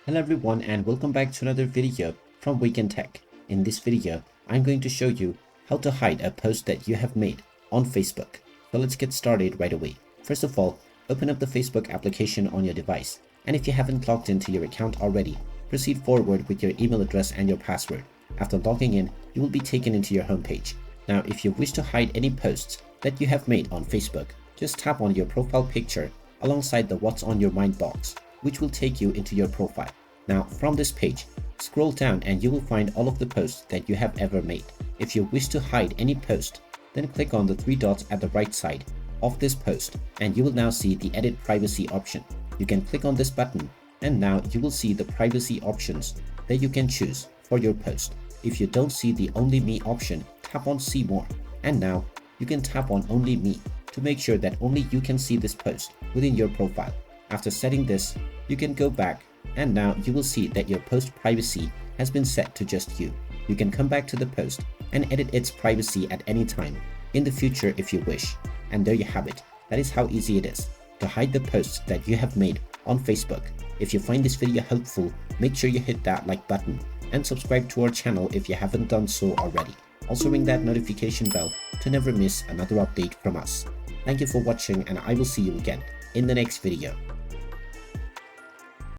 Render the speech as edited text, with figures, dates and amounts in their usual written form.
Hello everyone and welcome back to another video from Wake&Tech. In this video, I'm going to show you how to hide a post that you have made on Facebook. So let's get started right away. First of all, open up the Facebook application on your device. And if you haven't logged into your account already, proceed forward with your email address and your password. After logging in, you will be taken into your homepage. Now, if you wish to hide any posts that you have made on Facebook, just tap on your profile picture alongside the What's on Your Mind box, which will take you into your profile. Now from this page, scroll down and you will find all of the posts that you have ever made. If you wish to hide any post, then click on the three dots at the right side of this post and you will now see the edit privacy option. You can click on this button and now you will see the privacy options that you can choose for your post. If you don't see the only me option, tap on see more and now you can tap on only me to make sure that only you can see this post within your profile. After setting this, you can go back and now you will see that your post privacy has been set to just you. You can come back to the post and edit its privacy at any time in the future if you wish. And there you have it. That is how easy it is to hide the posts that you have made on Facebook. If you find this video helpful, make sure you hit that like button and subscribe to our channel if you haven't done so already. Also ring that notification bell to never miss another update from us. Thank you for watching and I will see you again in the next video.